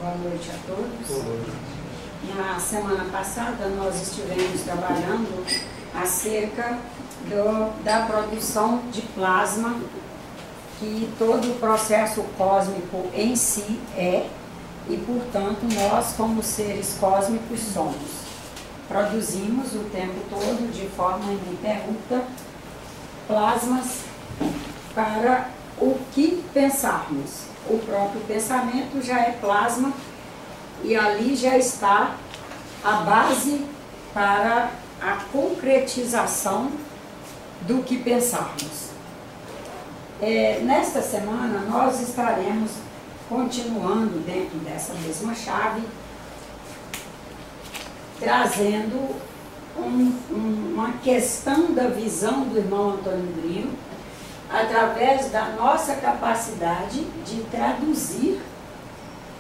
Boa noite a todos. Na semana passada nós estivemos trabalhando acerca da produção de plasma, que todo o processo cósmico em si é, e portanto nós como seres cósmicos somos. Produzimos o tempo todo, de forma ininterrupta, plasmas para o que pensarmos. O próprio pensamento já é plasma e ali já está a base para a concretização do que pensarmos. Nesta semana nós estaremos continuando dentro dessa mesma chave, trazendo uma questão da visão do irmão Antônio Grilo, através da nossa capacidade de traduzir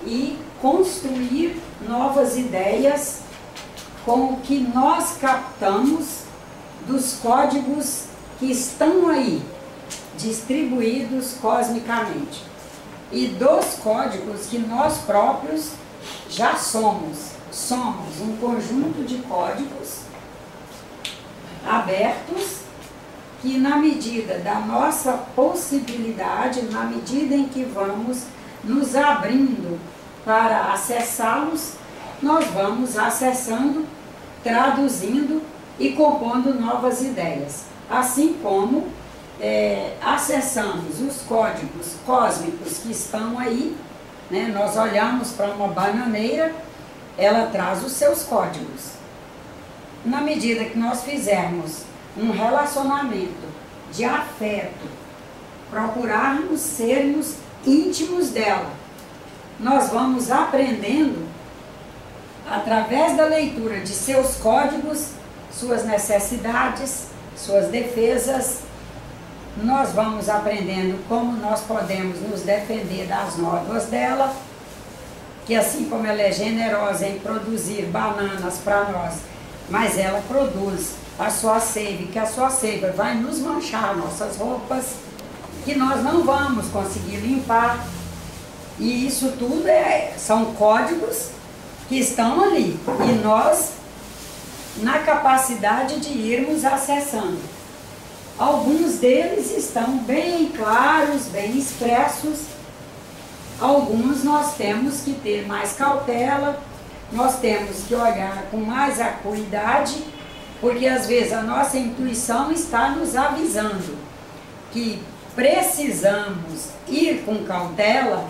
e construir novas ideias com o que nós captamos dos códigos que estão aí, distribuídos cosmicamente, e dos códigos que nós próprios já somos. Somos um conjunto de códigos abertos que, na medida da nossa possibilidade, na medida em que vamos nos abrindo para acessá-los, nós vamos acessando, traduzindo e compondo novas ideias. Assim como acessamos os códigos cósmicos que estão aí, né? Nós olhamos para uma bananeira, ela traz os seus códigos. Na medida que nós fizermos um relacionamento de afeto, procurarmos sermos íntimos dela, nós vamos aprendendo, através da leitura de seus códigos, suas necessidades, suas defesas, nós vamos aprendendo como nós podemos nos defender das nódoas dela, que assim como ela é generosa em produzir bananas para nós, mas ela produz a sua seiva, que a sua seiva vai nos manchar nossas roupas, que nós não vamos conseguir limpar. E isso tudo são códigos que estão ali, e nós na capacidade de irmos acessando. Alguns deles estão bem claros, bem expressos. Alguns nós temos que ter mais cautela, nós temos que olhar com mais acuidade, porque às vezes a nossa intuição está nos avisando que precisamos ir com cautela,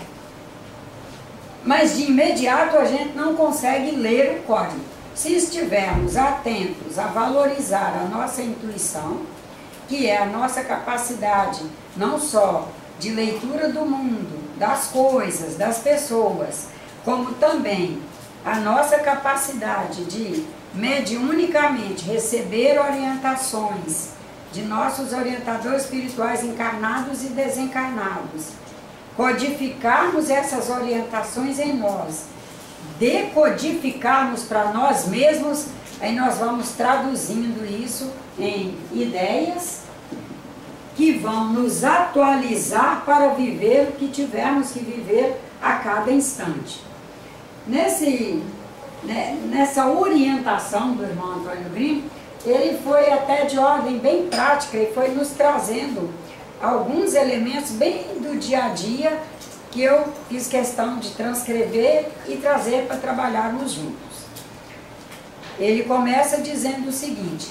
mas de imediato a gente não consegue ler o código. Se estivermos atentos a valorizar a nossa intuição, que é a nossa capacidade não só de leitura do mundo, das coisas, das pessoas, como também a nossa capacidade de mediunicamente receber orientações de nossos orientadores espirituais encarnados e desencarnados, codificarmos essas orientações em nós, decodificarmos para nós mesmos, aí nós vamos traduzindo isso em ideias que vão nos atualizar para viver o que tivermos que viver a cada instante. Nessa orientação do irmão Antônio Grilo, ele foi até de ordem bem prática e foi nos trazendo alguns elementos bem do dia a dia que eu fiz questão de transcrever e trazer para trabalharmos juntos. Ele começa dizendo o seguinte: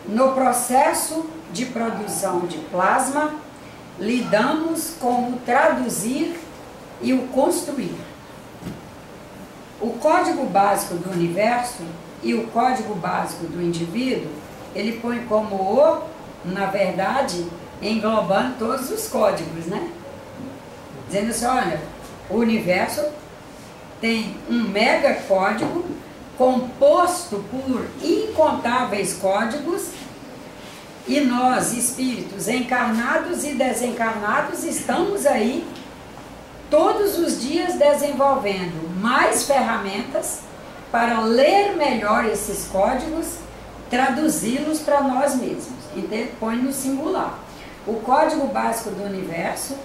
no processo de produção de plasma, lidamos com o traduzir e o construir. O código básico do universo e o código básico do indivíduo, ele põe como na verdade, englobando todos os códigos, né? Dizendo assim, olha, o universo tem um mega código composto por incontáveis códigos, e nós, espíritos encarnados e desencarnados, estamos aí todos os dias desenvolvendo mais ferramentas para ler melhor esses códigos, traduzi-los para nós mesmos. Então ele põe no singular o código básico do universo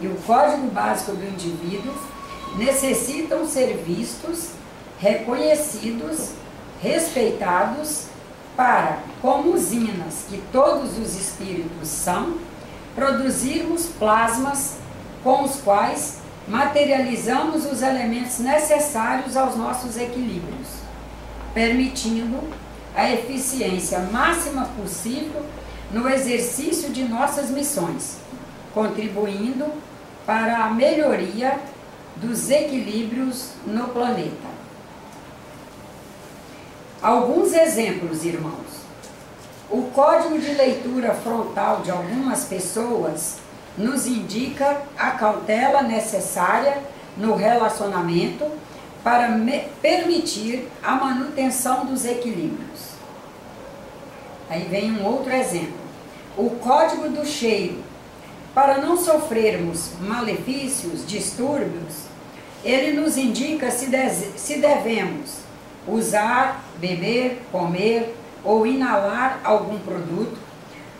e o código básico do indivíduo, necessitam ser vistos, reconhecidos, respeitados, para, como usinas que todos os espíritos são, produzirmos plasmas com os quais materializamos os elementos necessários aos nossos equilíbrios, permitindo a eficiência máxima possível no exercício de nossas missões, contribuindo para a melhoria dos equilíbrios no planeta. Alguns exemplos, irmãos. O código de leitura frontal de algumas pessoas nos indica a cautela necessária no relacionamento para permitir a manutenção dos equilíbrios. Aí vem um outro exemplo. O código do cheiro. Para não sofrermos malefícios, distúrbios, ele nos indica se devemos usar, beber, comer ou inalar algum produto,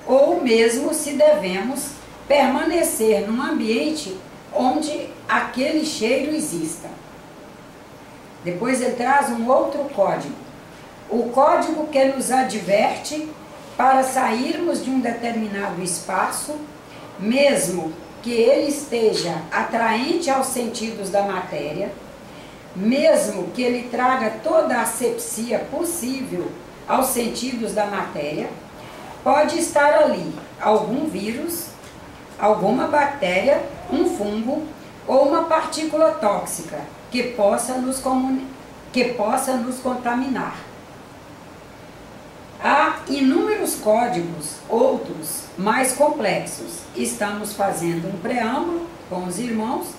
ou mesmo se devemos permanecer num ambiente onde aquele cheiro exista. Depois ele traz um outro código. O código que nos adverte para sairmos de um determinado espaço, mesmo que ele esteja atraente aos sentidos da matéria, mesmo que ele traga toda a asepsia possível aos sentidos da matéria, pode estar ali algum vírus, alguma bactéria, um fungo ou uma partícula tóxica que possa nos contaminar. Há inúmeros códigos, outros mais complexos. Estamos fazendo um preâmbulo com os irmãos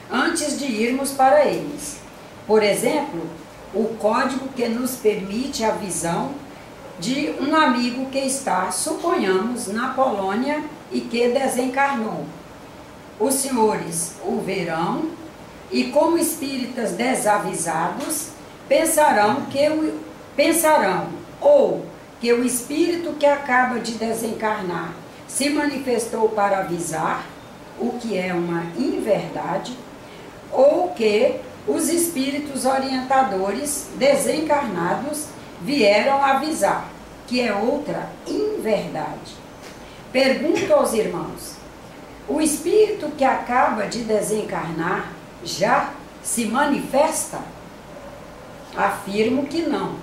antes de irmos para eles. Por exemplo, o código que nos permite a visão de um amigo que está, suponhamos, na Polônia e que desencarnou. Os senhores o verão e, como espíritas desavisados, pensarão ou que o espírito que acaba de desencarnar se manifestou para avisar, o que é uma inverdade, ou que os espíritos orientadores desencarnados vieram avisar, que é outra inverdade. Pergunto aos irmãos, o espírito que acaba de desencarnar já se manifesta? Afirmo que não.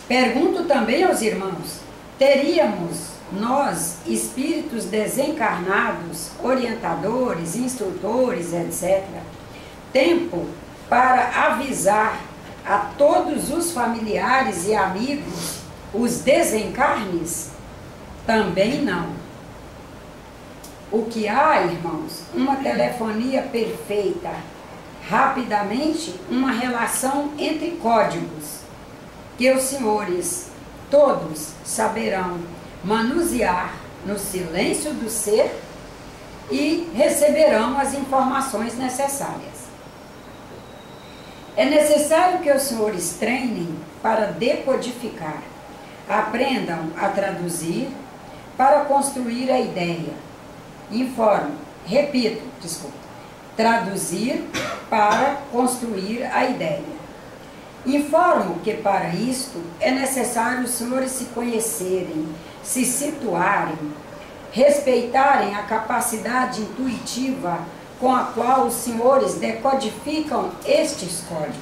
Pergunto também aos irmãos, teríamos nós, espíritos desencarnados, orientadores, instrutores, etc., tempo para avisar a todos os familiares e amigos os desencarnes? Também não. O que há, irmãos, uma telefonia perfeita, rapidamente uma relação entre códigos, que os senhores todos saberão manusear no silêncio do ser e receberão as informações necessárias. É necessário que os senhores treinem para decodificar, aprendam a traduzir para construir a ideia. Traduzir para construir a ideia. Informo que para isto é necessário os senhores se conhecerem, se situarem, respeitarem a capacidade intuitiva com a qual os senhores decodificam estes códigos.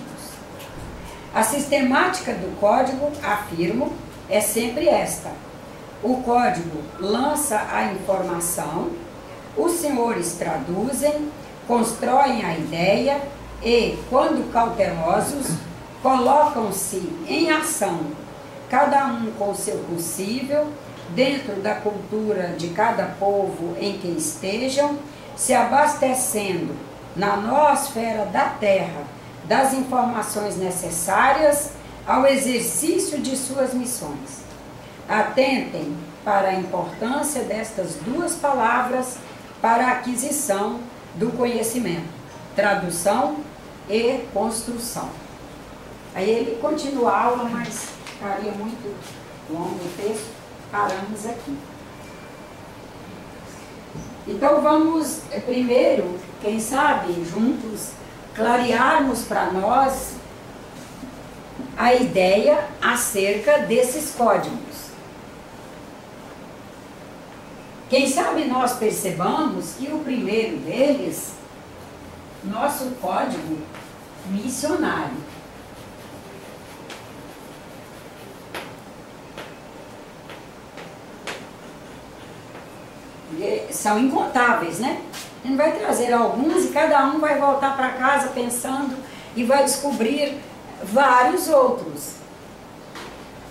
A sistemática do código, afirmo, é sempre esta. O código lança a informação, os senhores traduzem, constroem a ideia e, quando cautelosos, colocam-se em ação, cada um com o seu possível, dentro da cultura de cada povo em que estejam, se abastecendo na noosfera da Terra das informações necessárias ao exercício de suas missões. Atentem para a importância destas duas palavras para a aquisição do conhecimento: tradução e construção. Aí ele continua a aula, mas ficaria muito longo o texto, paramos aqui. Então vamos primeiro quem sabe, juntos, clarearmos para nós a ideia acerca desses códigos. Quem sabe nós percebamos que o primeiro deles, nosso código missionário. São incontáveis, né? A gente vai trazer alguns e cada um vai voltar para casa pensando e vai descobrir vários outros.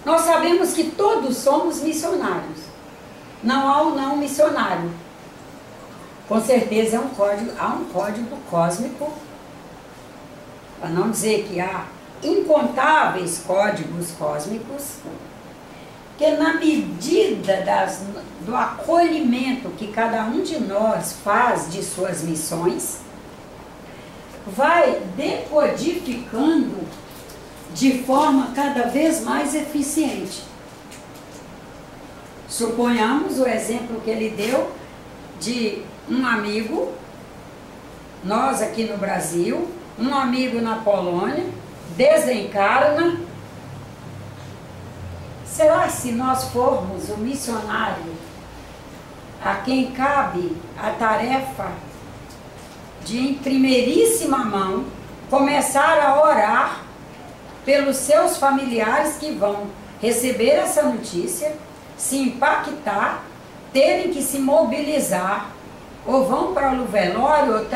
Nós sabemos que todos somos missionários. Não há o não missionário. Com certeza há um código cósmico, para não dizer que há incontáveis códigos cósmicos, que na medida do acolhimento que cada um de nós faz de suas missões, vai decodificando de forma cada vez mais eficiente. Suponhamos o exemplo que ele deu de um amigo, nós aqui no Brasil, um amigo na Polônia, desencarna. Será se nós formos o missionário a quem cabe a tarefa de, em primeiríssima mão, começar a orar pelos seus familiares que vão receber essa notícia, se impactar, terem que se mobilizar, ou vão para o velório,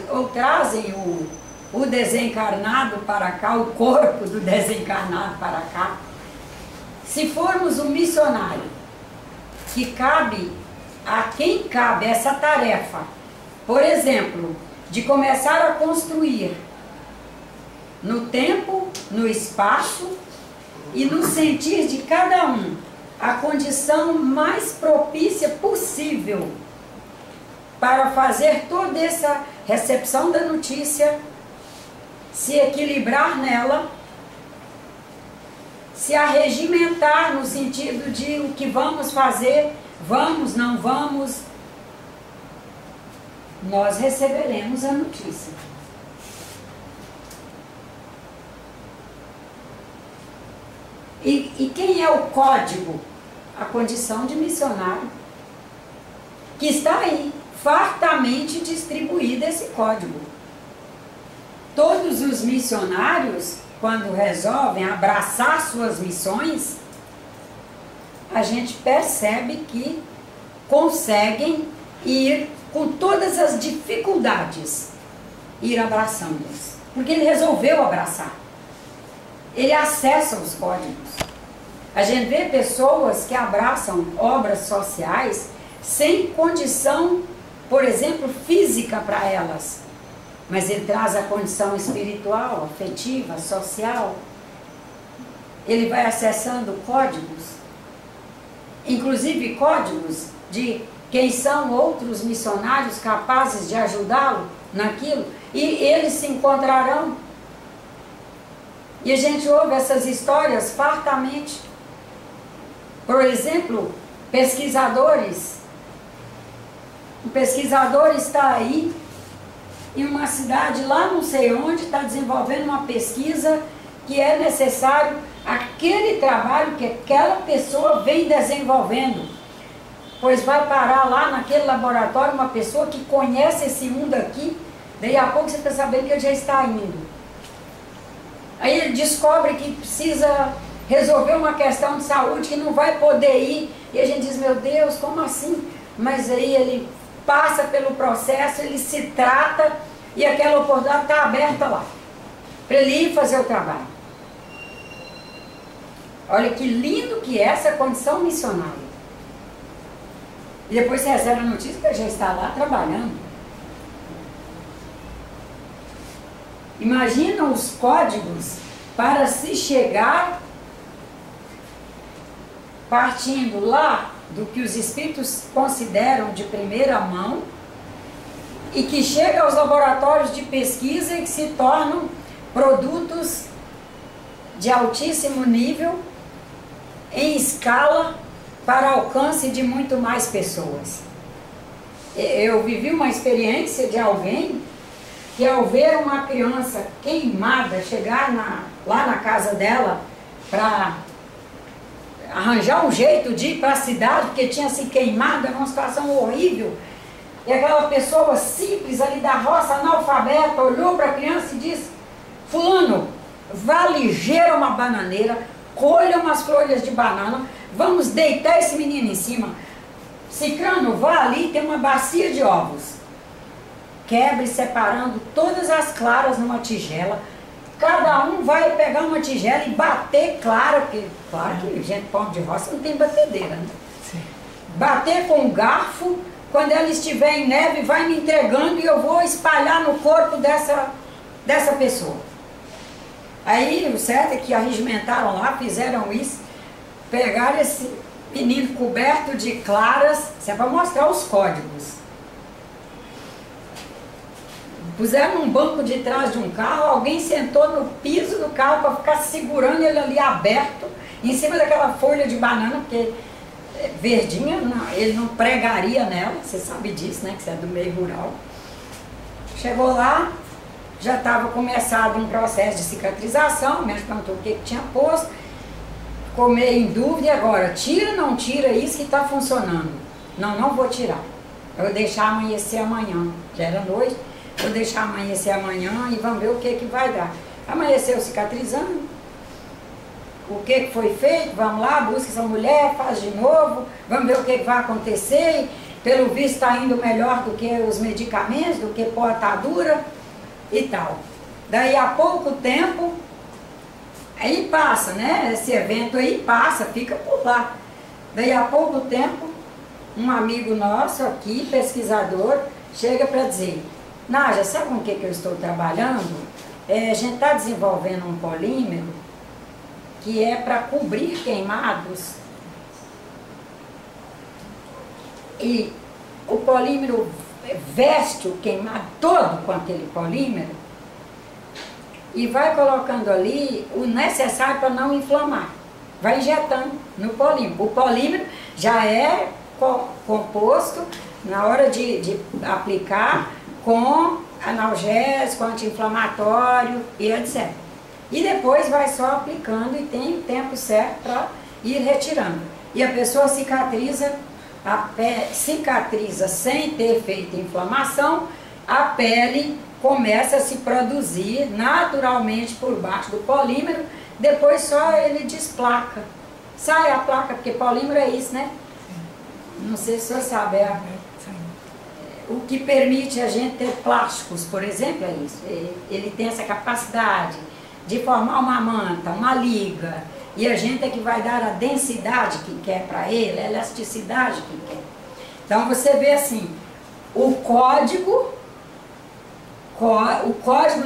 ou trazem o desencarnado para cá, o corpo do desencarnado para cá. Se formos um missionário que cabe, a quem cabe essa tarefa, por exemplo, de começar a construir no tempo, no espaço e no sentir de cada um a condição mais propícia possível para fazer toda essa recepção da notícia, se equilibrar nela, se arregimentar no sentido de o que vamos fazer, vamos, não vamos, nós receberemos a notícia. E quem é o código? A condição de missionário, que está aí, fartamente distribuído esse código. Todos os missionários, quando resolvem abraçar suas missões, a gente percebe que conseguem ir com todas as dificuldades, ir abraçando-as. Porque ele resolveu abraçar. Ele acessa os códigos. A gente vê pessoas que abraçam obras sociais sem condição, por exemplo, física para elas. Mas ele traz a condição espiritual, afetiva, social. Ele vai acessando códigos, inclusive códigos de quem são outros missionários capazes de ajudá-lo naquilo, e eles se encontrarão. E a gente ouve essas histórias fartamente. Por exemplo, pesquisadores. Um pesquisador está aí em uma cidade lá não sei onde, está desenvolvendo uma pesquisa que é necessário aquele trabalho que aquela pessoa vem desenvolvendo. Pois vai parar lá naquele laboratório uma pessoa que conhece esse mundo aqui, daí a pouco você está sabendo que ele já está indo. Aí ele descobre que precisa resolver uma questão de saúde, que não vai poder ir, e a gente diz, meu Deus, como assim? Mas aí ele passa pelo processo, ele se trata, e aquela oportunidade está aberta lá, para ele ir fazer o trabalho. Olha que lindo que é essa condição missionária. E depois você recebe a notícia que ele já está lá trabalhando. Imagina os códigos para se chegar, partindo lá do que os espíritos consideram de primeira mão, e que chega aos laboratórios de pesquisa e que se tornam produtos de altíssimo nível, em escala, para alcance de muito mais pessoas. Eu vivi uma experiência de alguém que, ao ver uma criança queimada chegar lá na casa dela para arranjar um jeito de ir para a cidade, porque tinha se queimado, era uma situação horrível, e aquela pessoa simples ali da roça, analfabeta, olhou para a criança e disse: fulano, vá ligeiro uma bananeira, colha umas folhas de banana, vamos deitar esse menino em cima. Cicrano, vá ali, tem uma bacia de ovos. Quebre separando todas as claras numa tigela. Cada um vai pegar uma tigela e bater clara, porque claro que gente pobre de roça não tem batedeira, né? Sim. Bater com um garfo, quando ela estiver em neve, vai me entregando e eu vou espalhar no corpo dessa pessoa. Aí o certo é que arregimentaram lá, fizeram isso, pegaram esse menino coberto de claras, isso é para mostrar os códigos. Puseram num banco de trás de um carro, alguém sentou no piso do carro para ficar segurando ele ali aberto, em cima daquela folha de banana, porque verdinha, ele não pregaria nela, você sabe disso, né, que você é do meio rural. Chegou lá, já estava começado um processo de cicatrização, o médico perguntou o que tinha posto, ficou meio em dúvida, e agora, tira ou não tira isso que está funcionando? Não, não vou tirar, eu vou deixar amanhecer amanhã, já era noite, vou deixar amanhecer amanhã e vamos ver o que vai dar. Amanheceu cicatrizando, o que foi feito, vamos lá, busca essa mulher, faz de novo, vamos ver o que vai acontecer, pelo visto está indo melhor do que os medicamentos, do que pôr a atadura e tal. Daí a pouco tempo, aí passa, né, esse evento aí passa, fica por lá. Daí a pouco tempo, um amigo nosso aqui, pesquisador, chega para dizer: Nádia, sabe com o que eu estou trabalhando? A gente está desenvolvendo um polímero que é para cobrir queimados. E o polímero veste o queimado todo com aquele polímero e vai colocando ali o necessário para não inflamar. Vai injetando no polímero. O polímero já é composto na hora de aplicar com analgésico, anti-inflamatório e etc. E depois vai só aplicando e tem o tempo certo para ir retirando. E a pessoa cicatriza, cicatriza sem ter feito inflamação, a pele começa a se produzir naturalmente por baixo do polímero, depois só ele desplaca. Sai a placa, porque polímero é isso, né? Não sei se você sabe, o que permite a gente ter plásticos, por exemplo, é isso. Ele tem essa capacidade de formar uma manta, uma liga, e a gente é que vai dar a densidade que quer para ele, a elasticidade que quer. Então você vê assim, o código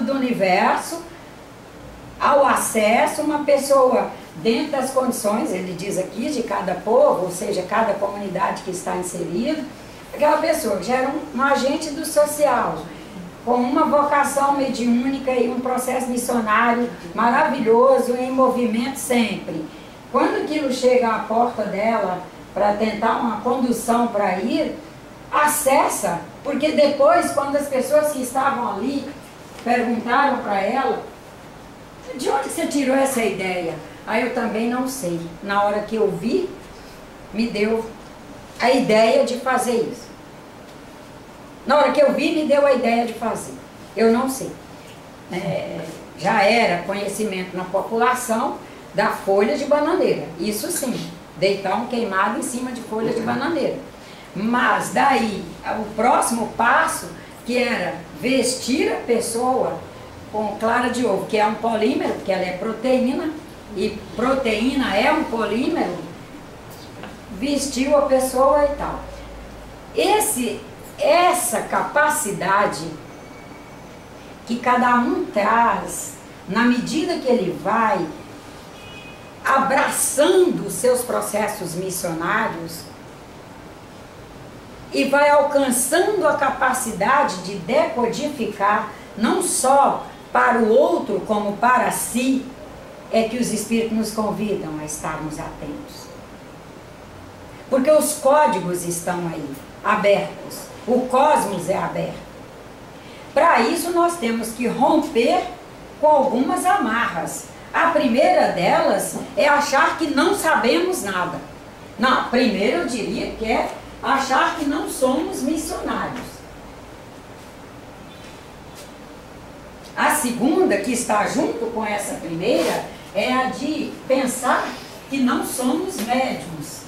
do universo, ao acesso, uma pessoa dentro das condições, ele diz aqui, de cada povo, ou seja, cada comunidade que está inserida, aquela pessoa que já era um agente do social, com uma vocação mediúnica e um processo missionário maravilhoso, em movimento sempre. Quando aquilo chega à porta dela para tentar uma condução para ir, acessa, porque depois, quando as pessoas que estavam ali perguntaram para ela: de onde você tirou essa ideia? Aí eu também não sei. Na hora que eu vi, me deu a ideia de fazer isso. Na hora que eu vi, me deu a ideia de fazer. Eu não sei. Já era conhecimento na população da folha de bananeira. Isso sim, deitar um queimado em cima de folha de bananeira. Mas daí, o próximo passo, que era vestir a pessoa com clara de ovo, que é um polímero, porque ela é proteína, e proteína é um polímero, vestiu a pessoa e tal. Essa capacidade que cada um traz, na medida que ele vai abraçando os seus processos missionários e vai alcançando a capacidade de decodificar, não só para o outro como para si, é que os espíritos nos convidam a estarmos atentos. Porque os códigos estão aí, abertos. O cosmos é aberto. Para isso nós temos que romper com algumas amarras. A primeira delas é achar que não sabemos nada. Não, primeiro eu diria que é achar que não somos missionários. A segunda, que está junto com essa primeira, é a de pensar que não somos médiums.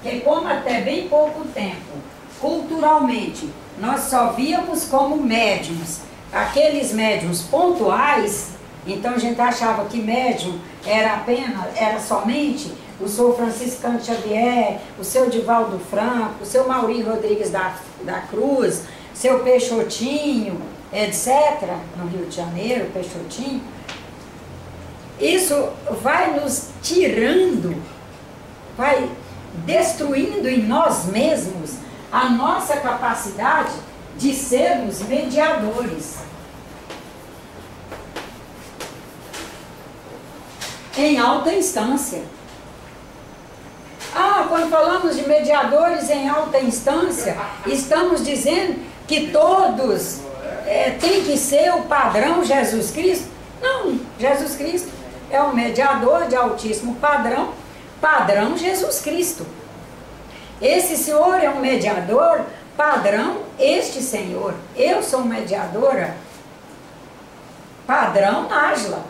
Que como até bem pouco tempo, culturalmente, nós só víamos como médiums, aqueles médiums pontuais. Então a gente achava que médium era somente o seu Franciscano Xavier, o seu Divaldo Franco, o seu Maurício Rodrigues da Cruz, seu Peixotinho, etc., no Rio de Janeiro, Peixotinho. Isso vai nos tirando, vai destruindo em nós mesmos a nossa capacidade de sermos mediadores. Em alta instância. Quando falamos de mediadores em alta instância, estamos dizendo que todos têm que ser o padrão Jesus Cristo? Não, Jesus Cristo é um mediador de altíssimo padrão, padrão Jesus Cristo. Esse Senhor é um mediador, padrão este Senhor. Eu sou mediadora, padrão Nájila.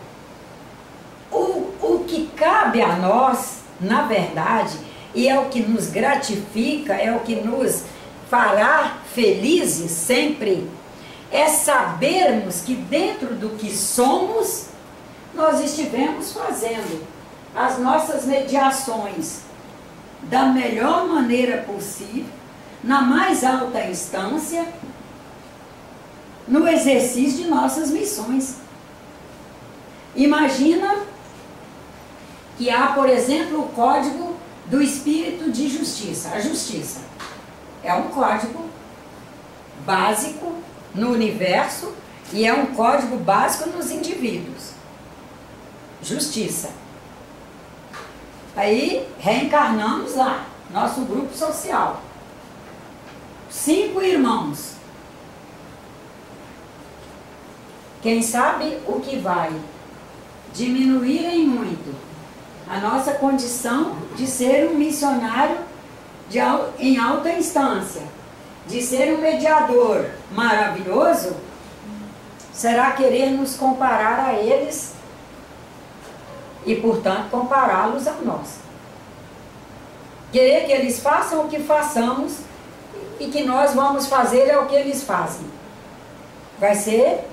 O que cabe a nós, na verdade, e é o que nos gratifica, é o que nos fará felizes sempre, é sabermos que dentro do que somos, nós estivemos fazendo as nossas mediações da melhor maneira possível, na mais alta instância, no exercício de nossas missões. Imagina que há, por exemplo, o Código do Espírito de Justiça. A justiça é um código básico no universo e é um código básico nos indivíduos. Justiça. Aí reencarnamos lá, nosso grupo social. 5 irmãos. Quem sabe o que vai diminuir em muito a nossa condição de ser um missionário em alta instância, de ser um mediador maravilhoso, será querer nos comparar a eles e, portanto, compará-los a nós. Querer que eles façam o que façamos e que nós vamos fazer é o que eles fazem. Vai ser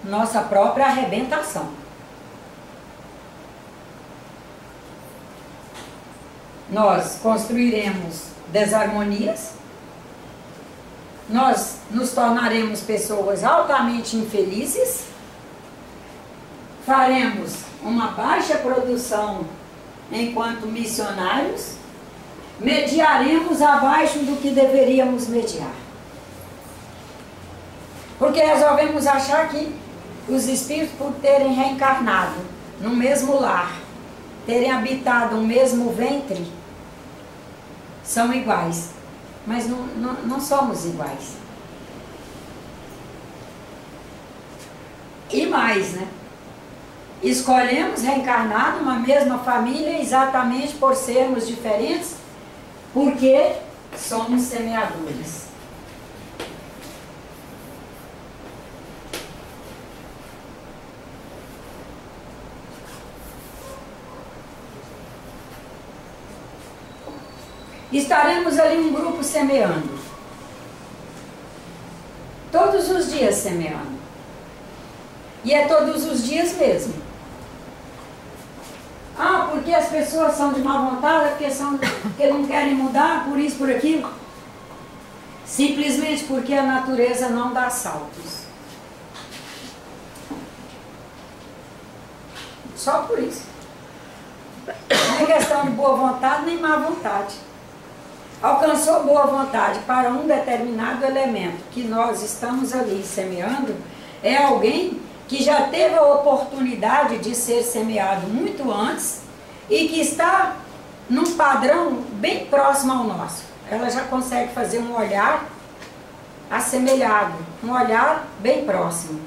nossa própria arrebentação. Nós construiremos desarmonias, nós nos tornaremos pessoas altamente infelizes, faremos uma baixa produção enquanto missionários, mediaremos abaixo do que deveríamos mediar. Porque resolvemos achar que os espíritos, por terem reencarnado no mesmo lar, terem habitado o mesmo ventre, são iguais. Mas não somos iguais. E mais, né? Escolhemos reencarnar numa mesma família exatamente por sermos diferentes, porque somos semeadores. Estaremos ali um grupo semeando. Todos os dias semeando. E é todos os dias mesmo. Porque as pessoas são de má vontade, porque não querem mudar, por isso, por aquilo. Simplesmente porque a natureza não dá saltos. Só por isso. Não é questão de boa vontade nem má vontade. Alcançou boa vontade para um determinado elemento que nós estamos ali semeando, é alguém que já teve a oportunidade de ser semeado muito antes e que está num padrão bem próximo ao nosso. Ela já consegue fazer um olhar assemelhado, um olhar bem próximo.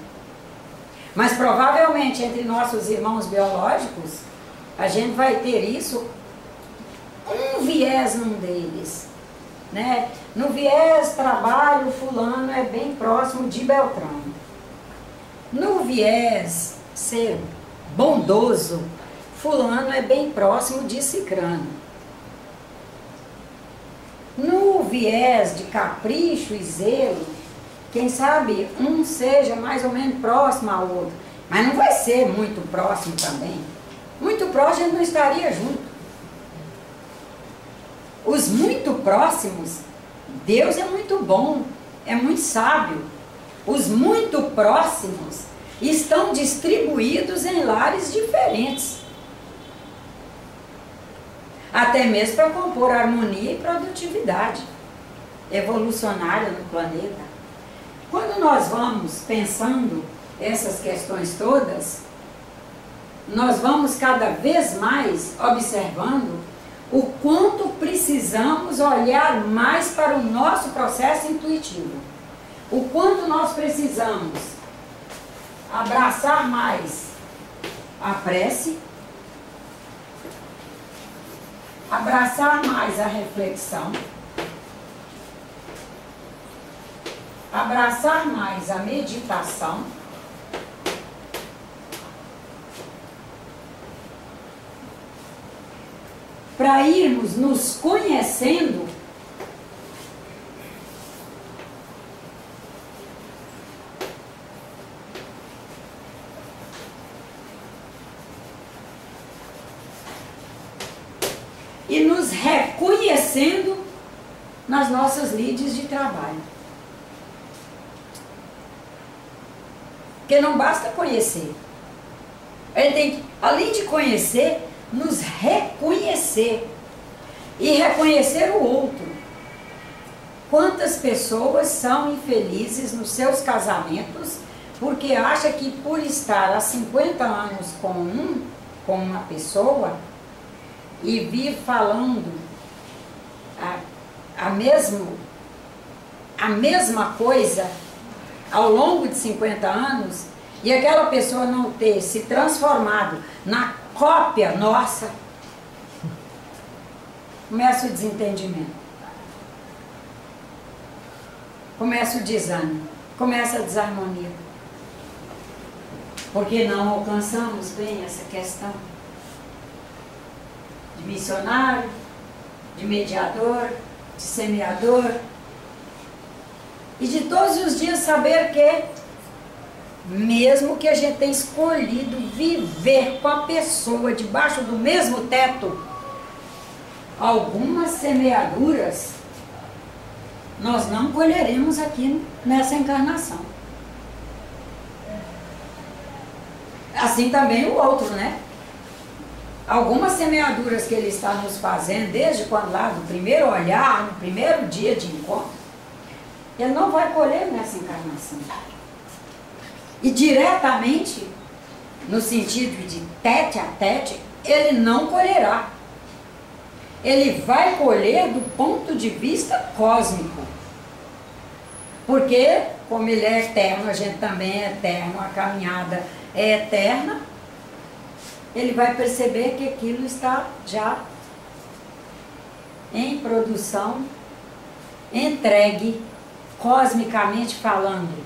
Mas provavelmente entre nossos irmãos biológicos, a gente vai ter isso, um viés num deles, né? No viés trabalho, fulano é bem próximo de Beltrano. No viés ser bondoso, fulano é bem próximo de Cicrano. No viés de capricho e zelo, quem sabe um seja mais ou menos próximo ao outro, mas não vai ser muito próximo também. Muito próximo a gente não estaria junto. Os muito próximos, Deus é muito bom, é muito sábio. Os muito próximos estão distribuídos em lares diferentes. Até mesmo para compor harmonia e produtividade evolucionária no planeta. Quando nós vamos pensando essas questões todas, nós vamos cada vez mais observando o quanto precisamos olhar mais para o nosso processo intuitivo. O quanto nós precisamos abraçar mais a prece, abraçar mais a reflexão, abraçar mais a meditação, para irmos nos conhecendo e nos reconhecendo nas nossas lides de trabalho. Porque não basta conhecer. A gente tem que, além de conhecer, nos reconhecer. E reconhecer o outro. Quantas pessoas são infelizes nos seus casamentos porque acham que por estar há 50 anos com uma pessoa e vir falando a mesma coisa ao longo de 50 anos e aquela pessoa não ter se transformado na cópia nossa, começa o desentendimento, começa o desânimo, começa a desarmonia, porque não alcançamos bem essa questão de missionário, de mediador, de semeador, e de todos os dias saber que, mesmo que a gente tenha escolhido viver com a pessoa debaixo do mesmo teto, algumas semeaduras nós não colheremos aqui nessa encarnação. Assim também o outro, né? Algumas semeaduras que ele está nos fazendo, desde quando lá, no primeiro olhar, no primeiro dia de encontro, ele não vai colher nessa encarnação. E diretamente, no sentido de tete a tete, ele não colherá. Ele vai colher do ponto de vista cósmico. Porque, como ele é eterno, a gente também é eterno, a caminhada é eterna, ele vai perceber que aquilo está já em produção, entregue, cosmicamente falando.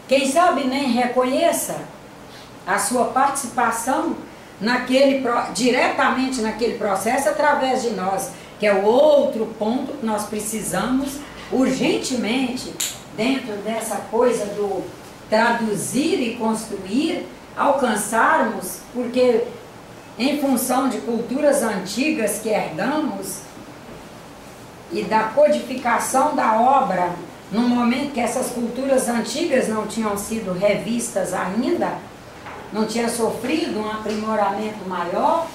Quem sabe nem reconheça a sua participação diretamente naquele processo através de nós, que é o outro ponto que nós precisamos urgentemente, dentro dessa coisa do traduzir e construir, alcançarmos, porque em função de culturas antigas que herdamos e da codificação da obra, no momento que essas culturas antigas não tinham sido revistas ainda, não tinha sofrido um aprimoramento maior,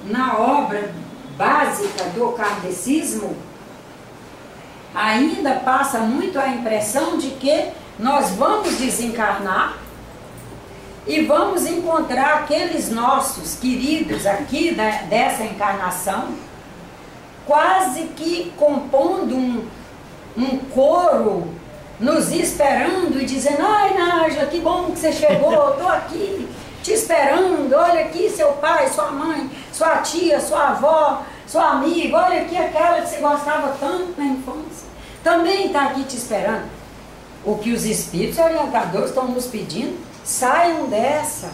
na obra básica do kardecismo, ainda passa muito a impressão de que nós vamos desencarnar e vamos encontrar aqueles nossos queridos aqui dessa encarnação quase que compondo um coro, nos esperando e dizendo: ai, Nájila, que bom que você chegou, estou aqui te esperando, olha aqui seu pai, sua mãe, sua tia, sua avó, sua amiga, olha aqui aquela que você gostava tanto na infância, também está aqui te esperando. O que os espíritos orientadores estão nos pedindo, saiam dessa.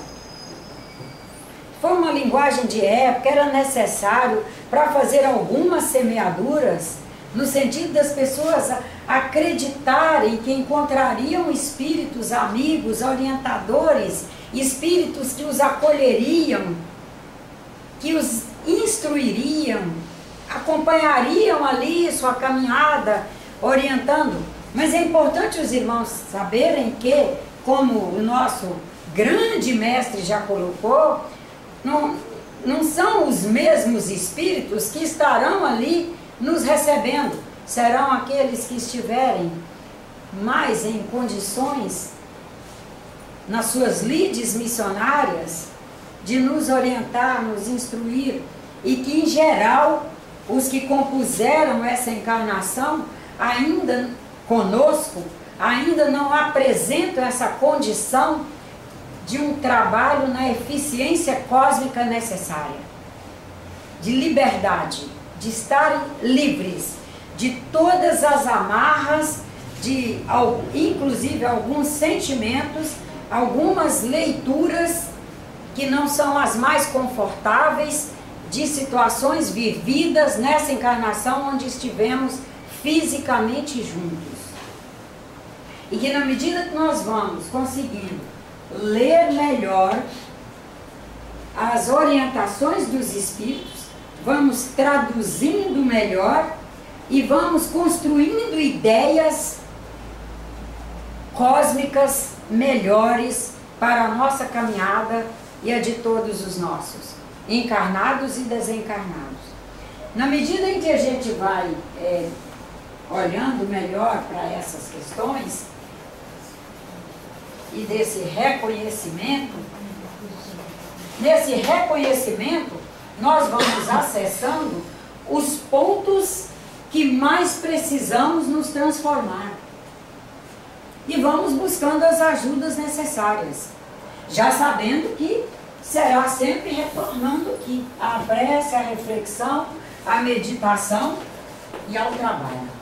Foi uma linguagem de época, era necessário para fazer algumas semeaduras, no sentido das pessoas acreditarem que encontrariam espíritos amigos, orientadores, espíritos que os acolheriam, que os instruiriam, acompanhariam ali sua caminhada, orientando. Mas é importante os irmãos saberem que, como o nosso grande mestre já colocou, não são os mesmos espíritos que estarão ali nos recebendo. Serão aqueles que estiverem mais em condições, nas suas lides missionárias, de nos orientar, nos instruir, e que, em geral, os que compuseram essa encarnação, ainda conosco, ainda não apresentam essa condição de um trabalho na eficiência cósmica necessária, de liberdade, de estarem livres de todas as amarras, de inclusive alguns sentimentos, algumas leituras que não são as mais confortáveis, de situações vividas nessa encarnação onde estivemos fisicamente juntos. E que, na medida que nós vamos conseguindo ler melhor as orientações dos espíritos, vamos traduzindo melhor e vamos construindo ideias cósmicas melhores para a nossa caminhada e a de todos os nossos, encarnados e desencarnados. Na medida em que a gente vai olhando melhor para essas questões e desse reconhecimento, nesse reconhecimento nós vamos acessando os pontos que mais precisamos nos transformar e vamos buscando as ajudas necessárias, já sabendo que será sempre retornando aqui à prece, à reflexão, à meditação e ao trabalho.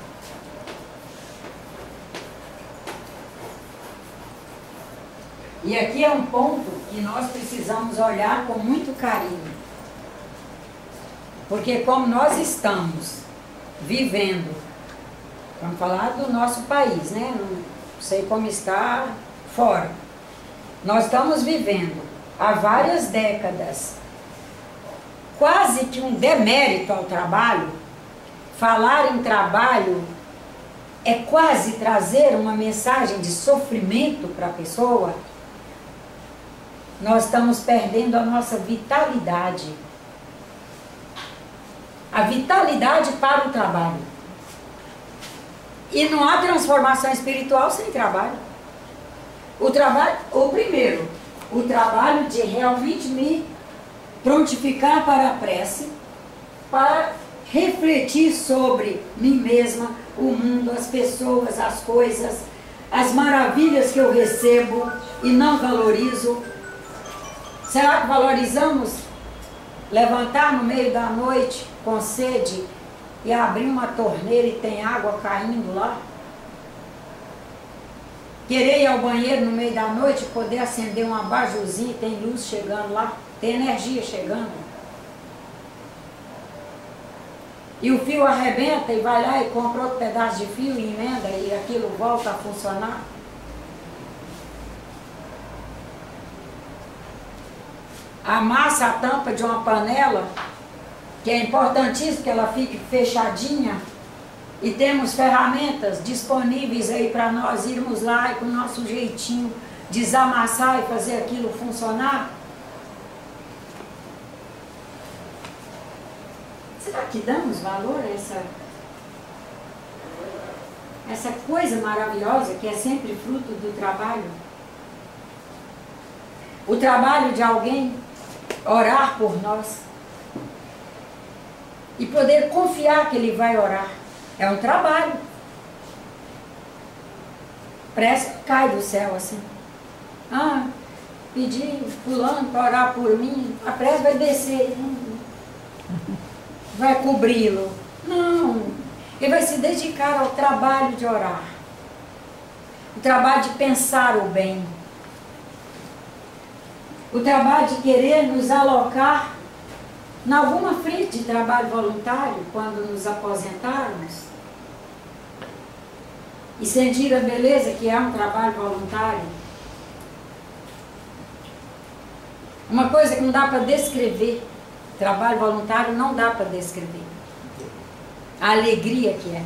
E aqui é um ponto que nós precisamos olhar com muito carinho, porque como nós estamos vivendo, vamos falar do nosso país, né? Não sei como está fora. Nós estamos vivendo há várias décadas quase que um demérito ao trabalho. Falar em trabalho é quase trazer uma mensagem de sofrimento para a pessoa. Nós estamos perdendo a nossa vitalidade. A vitalidade para o trabalho. E não há transformação espiritual sem trabalho. O trabalho de realmente me prontificar para a prece, para refletir sobre mim mesma, o mundo, as pessoas, as coisas, as maravilhas que eu recebo e não valorizo. Será que valorizamos levantar no meio da noite com sede e abrir uma torneira e tem água caindo lá? Querer ir ao banheiro no meio da noite, poder acender um abajurzinho e tem luz chegando lá, tem energia chegando. E o fio arrebenta e vai lá e compra outro pedaço de fio e emenda e aquilo volta a funcionar. Amassa a tampa de uma panela, que é importantíssimo que ela fique fechadinha, e temos ferramentas disponíveis aí para nós irmos lá e com o nosso jeitinho desamassar e fazer aquilo funcionar. Será que damos valor a essa coisa maravilhosa que é sempre fruto do trabalho? O trabalho de alguém orar por nós. e poder confiar que ele vai orar. É um trabalho. Parece que cai do céu assim. Ah, pedi fulano para orar por mim, a prece vai descer, vai cobri-lo. Não, ele vai se dedicar ao trabalho de orar, o trabalho de pensar o bem, o trabalho de querer nos alocar em alguma frente de trabalho voluntário quando nos aposentarmos e sentir a beleza que é um trabalho voluntário. Uma coisa que não dá para descrever, trabalho voluntário não dá para descrever. A alegria que é.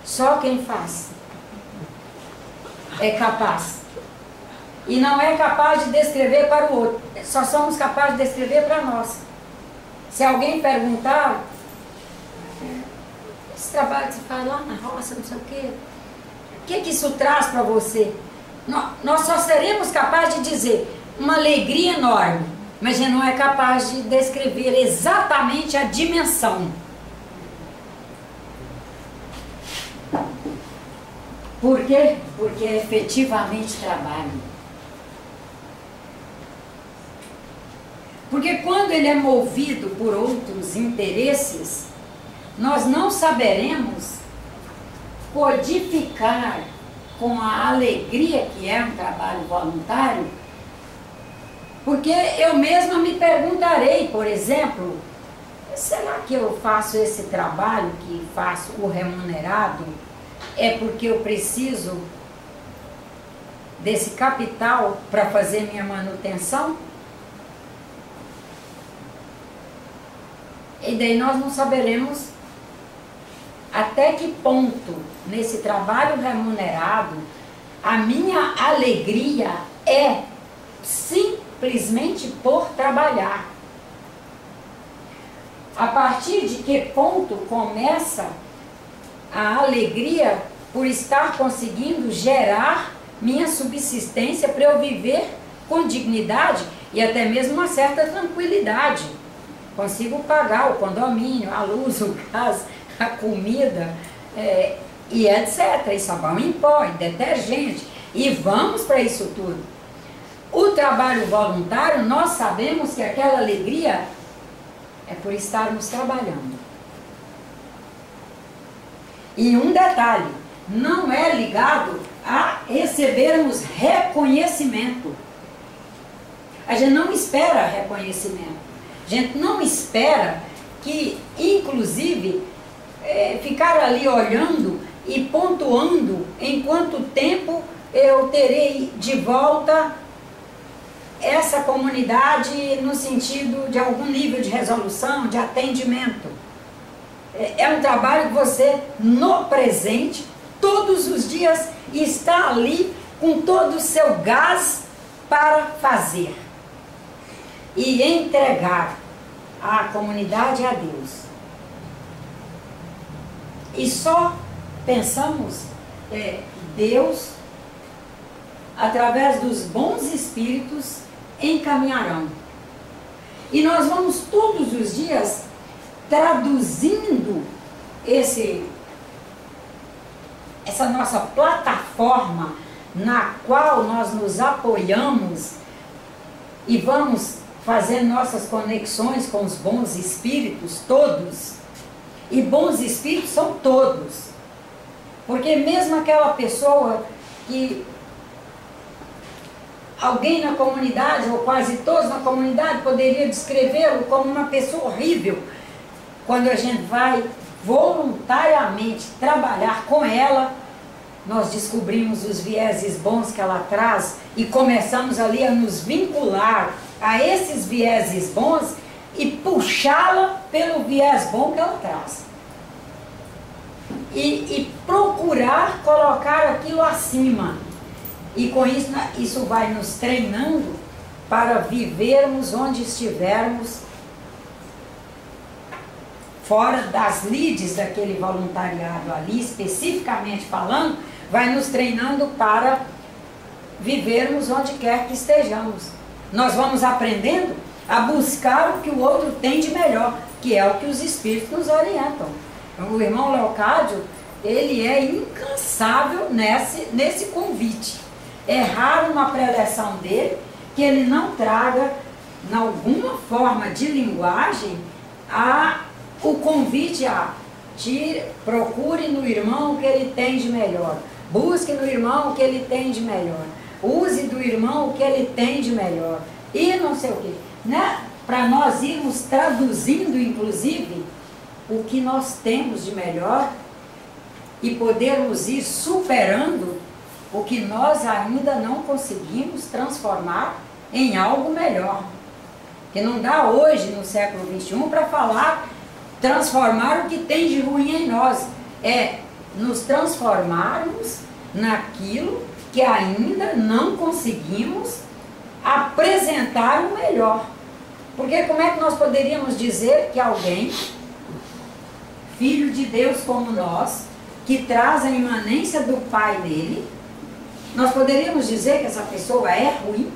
Só quem faz é capaz. E não é capaz de descrever para o outro. Só somos capazes de descrever para nós. Se alguém perguntar, esse trabalho que você faz lá na roça, não sei o que isso traz para você? Nós só seremos capazes de dizer uma alegria enorme, mas a gente não é capaz de descrever exatamente a dimensão. Por quê? Porque é efetivamente trabalho. Porque quando ele é movido por outros interesses, nós não saberemos codificar com a alegria que é um trabalho voluntário, porque eu mesma me perguntarei, por exemplo, será que eu faço esse trabalho que faço o remunerado é porque eu preciso desse capital para fazer minha manutenção? E daí nós não saberemos até que ponto, nesse trabalho remunerado, a minha alegria é simplesmente por trabalhar. A partir de que ponto começa a alegria por estar conseguindo gerar minha subsistência para eu viver com dignidade e até mesmo uma certa tranquilidade. Consigo pagar o condomínio, a luz, o gás, a comida, e etc. E sabão em pó, e detergente. E vamos para isso tudo. O trabalho voluntário, nós sabemos que aquela alegria é por estarmos trabalhando. E um detalhe, não é ligado a recebermos reconhecimento. A gente não espera reconhecimento. A gente não espera que, inclusive, ficar ali olhando e pontuando em quanto tempo eu terei de volta essa comunidade no sentido de algum nível de resolução, de atendimento. É um trabalho que você, no presente, todos os dias, está ali com todo o seu gás para fazer e entregar à comunidade e a Deus. E só pensamos, Deus, através dos bons espíritos, encaminharão. E nós vamos todos os dias traduzindo essa nossa plataforma na qual nós nos apoiamos e vamos fazendo nossas conexões com os bons espíritos, todos. E bons espíritos são todos. Porque mesmo aquela pessoa que alguém na comunidade, ou quase todos na comunidade, poderia descrevê-lo como uma pessoa horrível, quando a gente vai voluntariamente trabalhar com ela, nós descobrimos os vieses bons que ela traz e começamos ali a nos vincular a esses vieses bons e puxá-la pelo viés bom que ela traz. E procurar colocar aquilo acima. E com isso, isso vai nos treinando para vivermos onde estivermos, fora das lides daquele voluntariado ali, especificamente falando, vai nos treinando para vivermos onde quer que estejamos. Nós vamos aprendendo a buscar o que o outro tem de melhor. que é o que os Espíritos nos orientam. O irmão Leocádio, ele é incansável nesse convite. É raro uma preleção dele que ele não traga, em alguma forma de linguagem, o convite a procure no irmão o que ele tem de melhor, busque no irmão o que ele tem de melhor, use do irmão o que ele tem de melhor, e não sei o que, né? Para nós irmos traduzindo, inclusive, o que nós temos de melhor e podermos ir superando o que nós ainda não conseguimos transformar em algo melhor. Que não dá hoje, no século XXI, para falar, transformar o que tem de ruim em nós. É nos transformarmos naquilo que ainda não conseguimos apresentar o melhor. Porque como é que nós poderíamos dizer que alguém, filho de Deus como nós, que traz a imanência do Pai nele, nós poderíamos dizer que essa pessoa é ruim?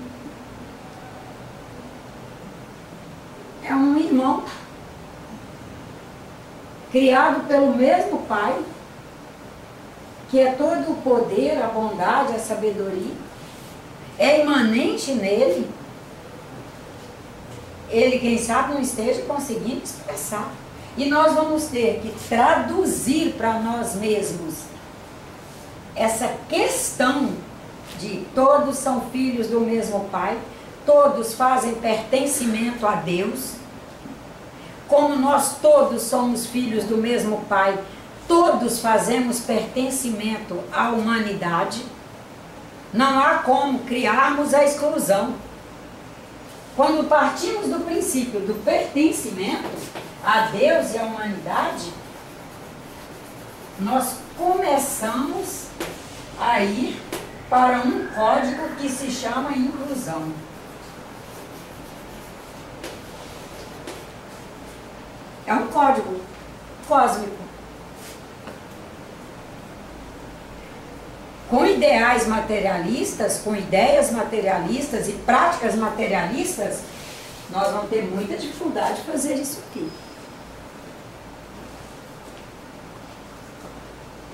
É um irmão, criado pelo mesmo Pai, que é todo o poder, a bondade, a sabedoria, é imanente nele. Ele, quem sabe, não esteja conseguindo expressar. E nós vamos ter que traduzir para nós mesmos essa questão de todos são filhos do mesmo Pai, todos fazem pertencimento a Deus. Como nós todos somos filhos do mesmo Pai, todos fazemos pertencimento à humanidade. Não há como criarmos a exclusão. Quando partimos do princípio do pertencimento a Deus e à humanidade, nós começamos a ir para um código que se chama inclusão. É um código cósmico. Com ideais materialistas, com ideias materialistas e práticas materialistas, nós vamos ter muita dificuldade de fazer isso aqui.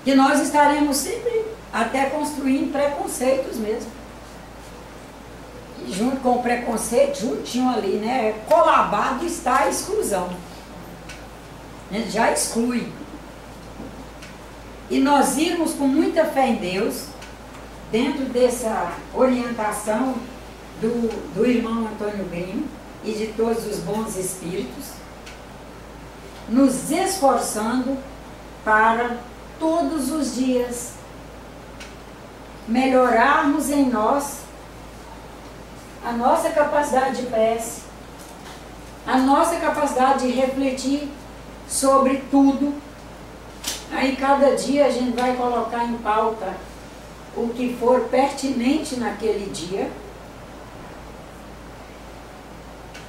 Que nós estaremos sempre até construindo preconceitos mesmo. E junto com o preconceito, juntinho ali, né? Colabado está a exclusão. Ele já exclui. E nós irmos com muita fé em Deus, dentro dessa orientação do irmão Antônio Grimo e de todos os bons espíritos, nos esforçando para todos os dias melhorarmos em nós a nossa capacidade de prece, a nossa capacidade de refletir sobre tudo. Aí cada dia a gente vai colocar em pauta o que for pertinente naquele dia.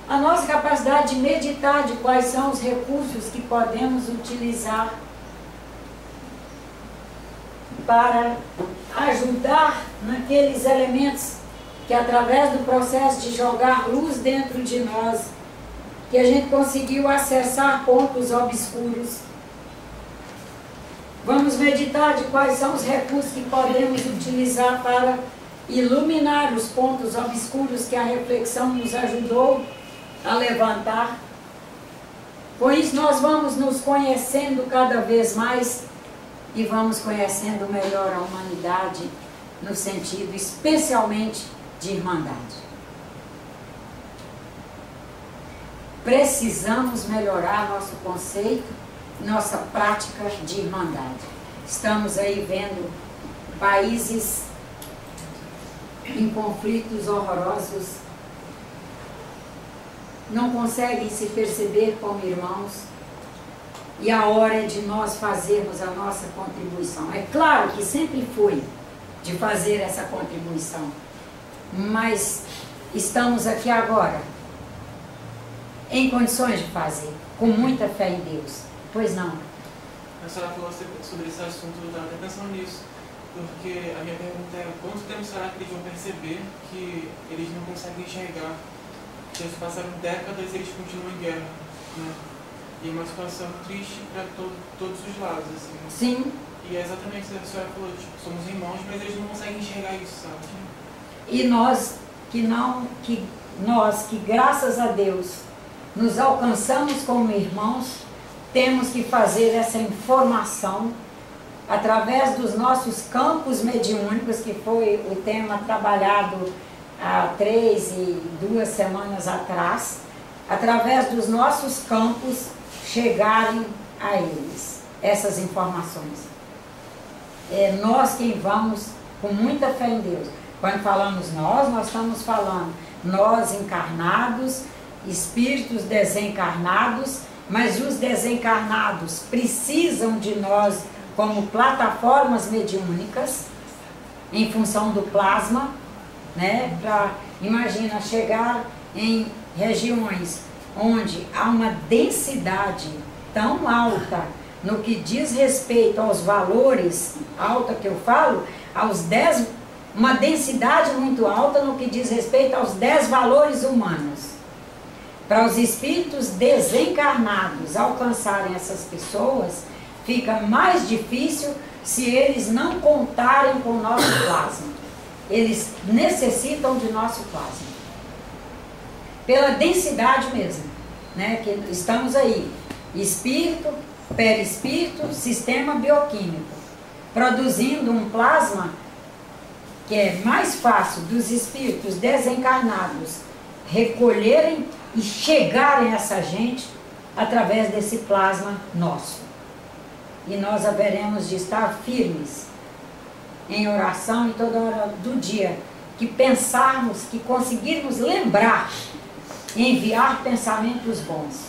A nossa capacidade de meditar de quais são os recursos que podemos utilizar para ajudar naqueles elementos que, através do processo de jogar luz dentro de nós, que a gente conseguiu acessar pontos obscuros. Vamos meditar de quais são os recursos que podemos utilizar para iluminar os pontos obscuros que a reflexão nos ajudou a levantar. Com isso nós vamos nos conhecendo cada vez mais e vamos conhecendo melhor a humanidade no sentido especialmente de irmandade. Precisamos melhorar nosso conceito, nossa prática de irmandade. Estamos aí vendo países em conflitos horrorosos, não conseguem se perceber como irmãos, e a hora é de nós fazermos a nossa contribuição. É claro que sempre foi de fazer essa contribuição, mas estamos aqui agora em condições de fazer, com muita fé em Deus. Pois não. A senhora falou sobre esse assunto, eu estava até pensando nisso, porque a minha pergunta é: quanto tempo será que eles vão perceber que eles não conseguem enxergar? Que já se passaram décadas e eles continuam em guerra, né? E é uma situação triste para todos os lados, assim. Sim. E é exatamente o que a senhora falou, tipo, somos irmãos, mas eles não conseguem enxergar isso, sabe? E nós que graças a Deus nos alcançamos como irmãos, temos que fazer essa informação através dos nossos campos mediúnicos, que foi o tema trabalhado há 3 e 2 semanas atrás, através dos nossos campos chegarem a eles, essas informações. É nós quem vamos com muita fé em Deus. Quando falamos nós estamos falando nós encarnados, espíritos desencarnados, mas os desencarnados precisam de nós como plataformas mediúnicas, em função do plasma, né? Imagina chegar em regiões onde há uma densidade tão alta no que diz respeito aos valores, alta que eu falo, uma densidade muito alta no que diz respeito aos 10 valores humanos. Para os espíritos desencarnados alcançarem essas pessoas, fica mais difícil se eles não contarem com o nosso plasma. Eles necessitam de nosso plasma. Pela densidade mesmo, né? Que estamos aí, espírito, perispírito, sistema bioquímico, produzindo um plasma que é mais fácil dos espíritos desencarnados recolherem e chegarem a essa gente através desse plasma nosso. E nós haveremos de estar firmes em oração em toda hora do dia, que pensarmos, que conseguirmos lembrar, enviar pensamentos bons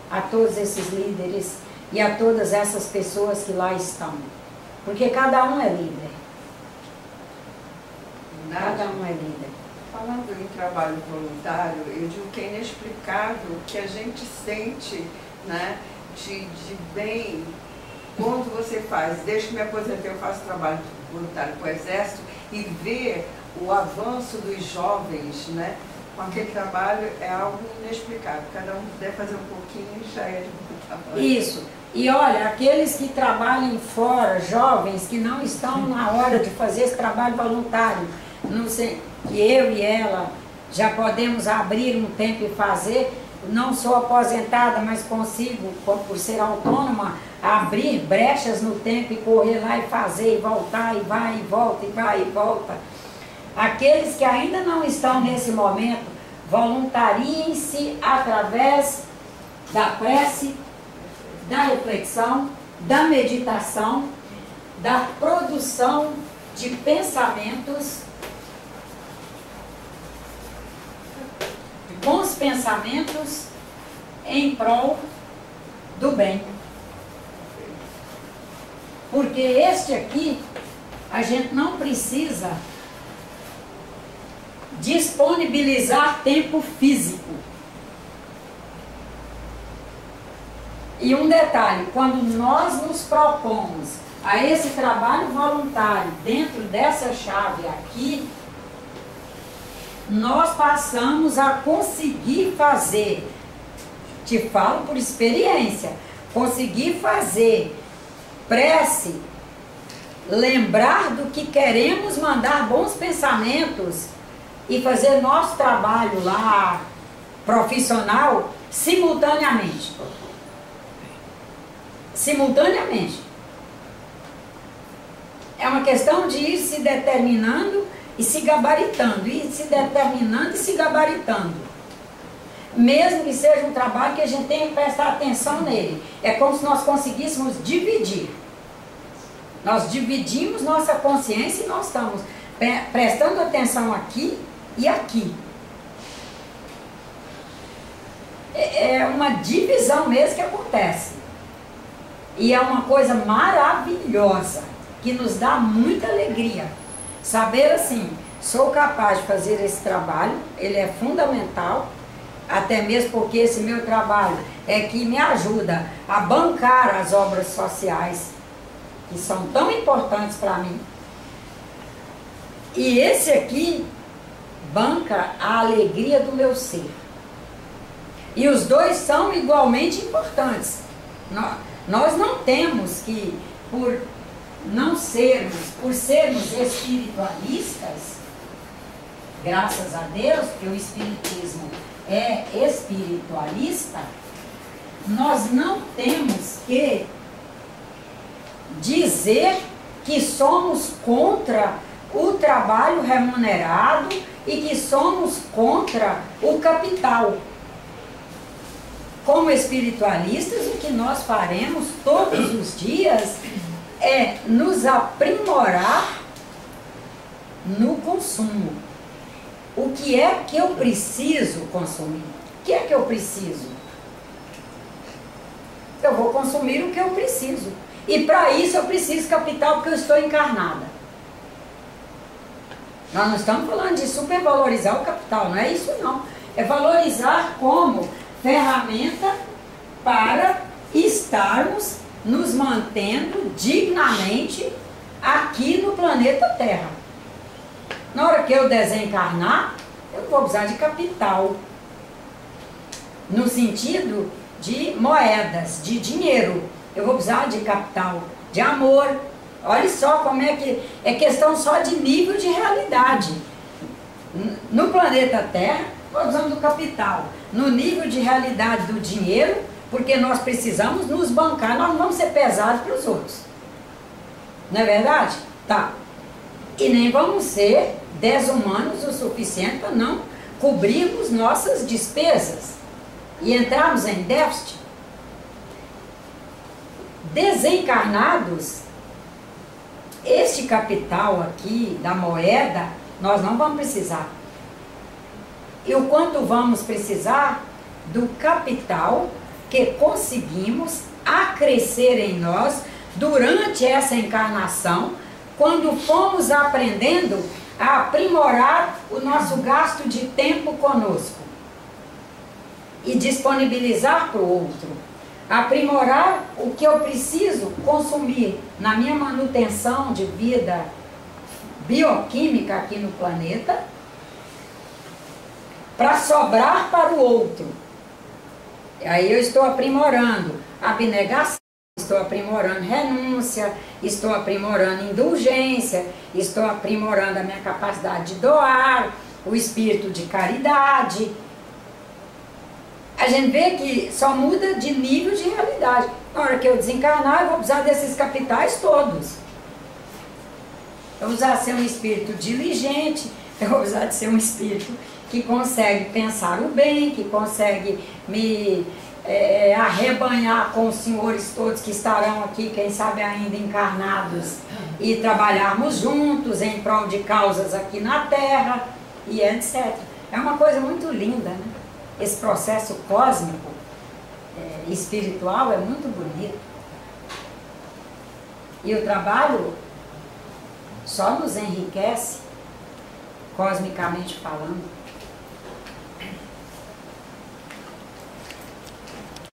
a todos esses líderes e a todas essas pessoas que lá estão. Porque cada um é líder. Cada um é líder. Falando em trabalho voluntário, eu digo que é inexplicável o que a gente sente, né, de bem quando você faz. Desde que me aposentei, eu faço trabalho voluntário com o Exército e ver o avanço dos jovens, né, com aquele trabalho é algo inexplicável. Cada um puder fazer um pouquinho já é de muito trabalho. Isso. E olha, aqueles que trabalham fora, jovens que não estão na hora de fazer esse trabalho voluntário, não sei, que eu e ela já podemos abrir um tempo e fazer. Não sou aposentada, mas consigo, por ser autônoma, abrir brechas no tempo e correr lá e fazer, e voltar, e vai e volta, e vai e volta. Aqueles que ainda não estão nesse momento, voluntariem-se através da prece, da reflexão, da meditação, da produção de pensamentos, bons pensamentos em prol do bem. Porque este aqui, a gente não precisa disponibilizar tempo físico. E um detalhe, quando nós nos propomos a esse trabalho voluntário dentro dessa chave aqui, nós passamos a conseguir fazer, te falo por experiência, conseguir fazer prece, lembrar do que queremos, mandar bons pensamentos e fazer nosso trabalho lá profissional simultaneamente. Simultaneamente. É uma questão de ir se determinando e se gabaritando, ir se determinando e se gabaritando. Mesmo que seja um trabalho que a gente tenha que prestar atenção nele. É como se nós conseguíssemos dividir. Nós dividimos nossa consciência e nós estamos prestando atenção aqui e aqui. É uma divisão mesmo que acontece. E é uma coisa maravilhosa, que nos dá muita alegria. Saber assim, sou capaz de fazer esse trabalho, ele é fundamental, até mesmo porque esse meu trabalho é que me ajuda a bancar as obras sociais, que são tão importantes para mim. E esse aqui banca a alegria do meu ser. E os dois são igualmente importantes. Nós não temos que, por sermos espiritualistas, graças a Deus, porque o espiritismo é espiritualista, nós não temos que dizer que somos contra o trabalho remunerado e que somos contra o capital. Como espiritualistas, o que nós faremos todos os dias é nos aprimorar no consumo. O que é que eu preciso consumir? O que é que eu preciso? Eu vou consumir o que eu preciso. E para isso eu preciso capital, porque eu estou encarnada. Nós não estamos falando de supervalorizar o capital, não é isso não. É valorizar como ferramenta para estarmos nos mantendo dignamente aqui no planeta Terra. Na hora que eu desencarnar, eu não vou precisar de capital, no sentido de moedas, de dinheiro. Eu vou precisar de capital, de amor. Olha só como é que é questão só de nível de realidade. No planeta Terra, nós precisamos do capital. No nível de realidade do dinheiro, porque nós precisamos nos bancar, nós não vamos ser pesados para os outros. Não é verdade? Tá. E nem vamos ser desumanos o suficiente para não cobrirmos nossas despesas e entrarmos em déficit. Desencarnados, este capital aqui da moeda, nós não vamos precisar. E o quanto vamos precisar do capital que conseguimos acrescer em nós durante essa encarnação, quando fomos aprendendo a aprimorar o nosso gasto de tempo conosco e disponibilizar para o outro, aprimorar o que eu preciso consumir na minha manutenção de vida bioquímica aqui no planeta, para sobrar para o outro. E aí eu estou aprimorando abnegação, estou aprimorando renúncia, estou aprimorando indulgência, estou aprimorando a minha capacidade de doar, o espírito de caridade. A gente vê que só muda de nível de realidade. Na hora que eu desencarnar, eu vou precisar desses capitais todos. Eu vou precisar ser um espírito diligente, eu vou precisar de ser um espírito que consegue pensar o bem, que consegue me arrebanhar com os senhores todos que estarão aqui, quem sabe ainda encarnados, e trabalharmos juntos em prol de causas aqui na Terra, e etc. É uma coisa muito linda, né? Esse processo cósmico, espiritual, é muito bonito. E o trabalho só nos enriquece, cosmicamente falando.